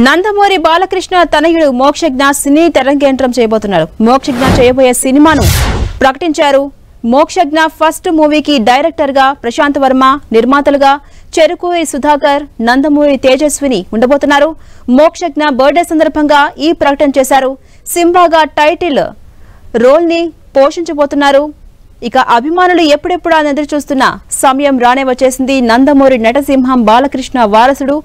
నందమూరి బాలకృష్ణ తనయుడు మోక్షజ్ఞ సినీ తెరంగేట్రం చేయబోతున్నారు. మోక్షజ్ఞ చేయబోయే సినిమాను ప్రకటించారు. మోక్షజ్ఞ ఫస్ట్ మూవీకి డైరెక్టర్ గా ప్రశాంత్ వర్మ, నిర్మాతలుగా చెరుకూరి సుధాకర్, నందమూరి తేజస్విని ఉండబోతున్నారు. మోక్షజ్ఞ బర్త్డే సందర్భంగా ఈ ప్రకటన చేశారు. సింబాగా టైటిల్ రోల్ ని పోషించబోతున్నారు. ఇక అభిమానులు ఎప్పుడెప్పుడు ఎదురు చూస్తున్న సమయం రానే వచ్చేసింది. నందమూరి నటసింహం బాలకృష్ణ వారసుడు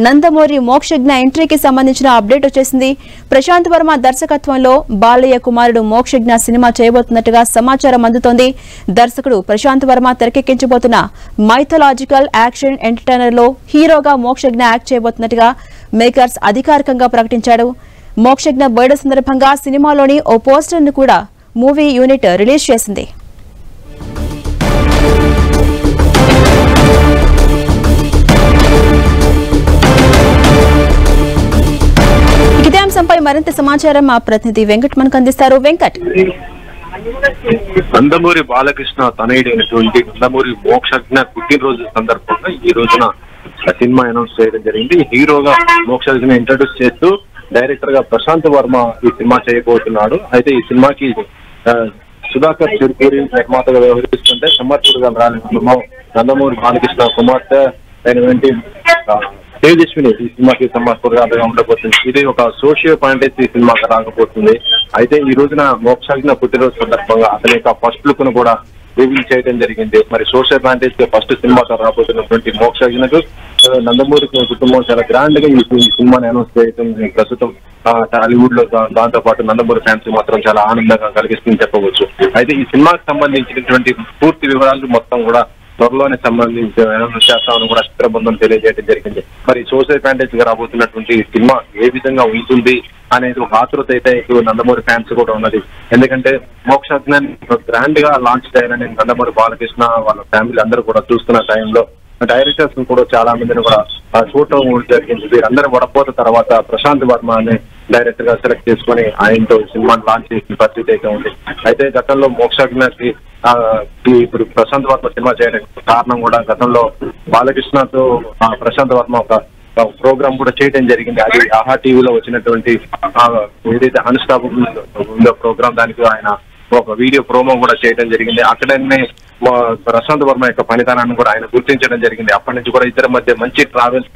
నందమూరి మోక్షజ్ఞ ఎంట్రీకి సంబంధించిన అప్డేట్ వచ్చేసింది. ప్రశాంత్ వర్మ దర్శకత్వంలో బాలయ్య కుమారుడు మోక్షజ్ఞ సినిమా చేయబోతున్నట్టుగా సమాచారం అందుతోంది. దర్శకుడు ప్రశాంత్ వర్మ తెరకెక్కించబోతున్న మైథలాజికల్ యాక్షన్ ఎంటర్టైనర్ లో హీరోగా మోక్షజ్ఞ యాక్ట్ చేయబోతున్నట్టుగా మేకర్స్ అధికారికంగా ప్రకటించాడు. మోక్షజ్ఞ బర్త్డే సందర్భంగా సినిమాలోని ఓ పోస్టర్ ను కూడా మూవీ యూనిట్ రిలీజ్ చేసింది. ఇదే అంశంపై మరింత సమాచారం మా ప్రతినిధి వెంకట్ మనకు అందిస్తారు. వెంకట్, నందమూరి బాలకృష్ణ తనయుడైనటువంటి నందమూరి మోక్షజ్ఞ పుట్టినరోజు సందర్భంగా ఈ రోజున సినిమా అనౌన్స్ చేయడం జరిగింది. హీరోగా మోక్షజ్ఞ ఇంట్రడ్యూస్ చేస్తూ డైరెక్టర్ గా ప్రశాంత్ వర్మ ఈ సినిమా చేయబోతున్నాడు. అయితే ఈ సినిమాకి సుధాకర్ చెరుకూరి నిర్మాతగా వ్యవహరిస్తుంటే సమర్థుడుగా రాలిన నందమూరి బాలకృష్ణ కుమార్తె అయినటువంటి తేజస్విని ఈ సినిమాకి సమర్థుడుగా ఉండబోతుంది. ఇది ఒక సోషియో ఫ్యాంటసీ సినిమాగా రాకపోతుంది. అయితే ఈ రోజున మోక్షజ్ఞ పుట్టినరోజు సందర్భంగా అతని యొక్క ఫస్ట్ లుక్ ను కూడా రివీల్ చేయడం జరిగింది. మరి సోషియల్ ఫ్యాంటసీ ఫస్ట్ సినిమాతో రాబోతున్నటువంటి మోక్షజ్ఞకు నందమూరి కుటుంబం చాలా గ్రాండ్ గా ఈ సినిమాని అనౌన్స్ చేయడం ప్రస్తుతం టాలీవుడ్ లో దాంతో పాటు నందమూరి ఫ్యాన్స్ మాత్రం చాలా ఆనందంగా కలిగిస్తుందని చెప్పవచ్చు. అయితే ఈ సినిమాకి సంబంధించినటువంటి పూర్తి వివరాలు మొత్తం కూడా త్వరలోనే సంబంధించి అనౌన్స్ చేస్తామని కూడా చిత్ర బృందం తెలియజేయడం జరిగింది. మరి సోషల్ ఫ్యాంటసీగా రాబోతున్నటువంటి సినిమా ఏ విధంగా ఉంటుంది అనేది ఒక ఆతృత అయితే ఇప్పుడు నందమూరి ఫ్యాన్స్ కూడా ఉన్నది. ఎందుకంటే మోక్షజ్ఞాన్ని గ్రాండ్ గా లాంచ్ చేయాలని నందమూరి బాలకృష్ణ వాళ్ళ ఫ్యామిలీ అందరూ కూడా చూస్తున్న టైంలో డైరెక్టర్స్ కూడా చాలా మందిని కూడా చూడటం జరిగింది. వీరందరూ వడపోత తర్వాత ప్రశాంత్ వర్మ అనే డైరెక్టర్ గా సెలెక్ట్ చేసుకుని ఆయనతో సినిమాని లాంచ్ చేసిన పరిస్థితి అయితే ఉంది. అయితే గతంలో మోక్షజ్ఞకి ఇప్పుడు ప్రశాంత్ వర్మ సినిమా చేయడానికి కారణం కూడా గతంలో బాలకృష్ణతో ప్రశాంత్ వర్మ ఒక ప్రోగ్రామ్ కూడా చేయడం జరిగింది. అది ఆహా టీవీలో వచ్చినటువంటి ఏదైతే అన్స్టాపబుల్ ఉందో ప్రోగ్రామ్, దానికి ఆయన ఒక వీడియో ప్రోమో కూడా చేయడం జరిగింది. అక్కడనే ప్రశాంత్ వర్మ యొక్క పనితనాన్ని కూడా ఆయన గుర్తించడం జరిగింది. అప్పటి నుంచి కూడా ఇద్దరి మధ్య మంచి ట్రావెల్స్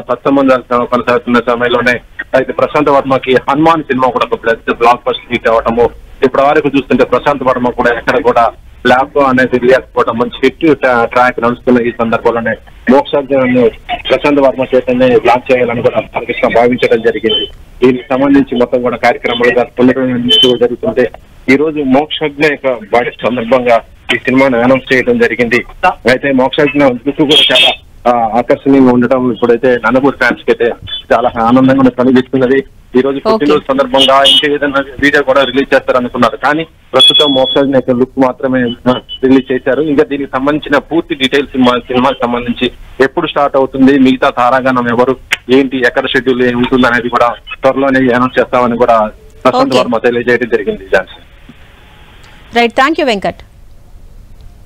సత్సంబంధాలు కొనసాగుతున్న సమయంలోనే అయితే ప్రశాంత్ వర్మకి హనుమాన్ సినిమా కూడా ఒక బ్లాక్ బస్టర్ హిట్ అవటము, ఇప్పటి వరకు చూస్తుంటే ప్రశాంత్ వర్మ కూడా ఎక్కడ కూడా ఫ్లాప్ అనేది లేకపోవడం, మంచి హిట్ ట్రాక్ నడుస్తున్న ఈ సందర్భంలోనే మోక్షజ్ఞ ప్రశాంత్ వర్మ చేతనే లాంచ్ చేయాలని కూడా బాలకృష్ణ భావించడం జరిగింది. దీనికి సంబంధించి మొత్తం కూడా కార్యక్రమాలు జరుగుతుంటే ఈ రోజు మోక్షజ్ఞ యొక్క బర్త్డే సందర్భంగా ఈ సినిమాను అనౌన్స్ చేయడం జరిగింది. అయితే మోక్షజ్ఞ లుక్ కూడా చాలా ఆకర్షణీయంగా ఉండటం ఇప్పుడైతే నందమూరి ఫ్యాన్స్ కి అయితే చాలా ఆనందంగా కనిపిస్తున్నది. ఈ రోజు పుట్టినరోజు సందర్భంగా ఇంకేదైనా వీడియో కూడా రిలీజ్ చేస్తారు అనుకున్నారు, కానీ ప్రస్తుతం మోక్షజ్ఞ యొక్క లుక్ మాత్రమే రిలీజ్ చేశారు. ఇంకా దీనికి సంబంధించిన పూర్తి డీటెయిల్స్ సినిమాకి సంబంధించి ఎప్పుడు స్టార్ట్ అవుతుంది, మిగతా తారాగణం ఎవరు, ఏంటి, ఎక్కడ షెడ్యూల్ ఉంటుంది అనేది కూడా త్వరలోనే అనౌన్స్ చేస్తామని కూడా ప్రశాంత్ వర్మ తెలియజేయడం జరిగింది. Right, thank you Venkat.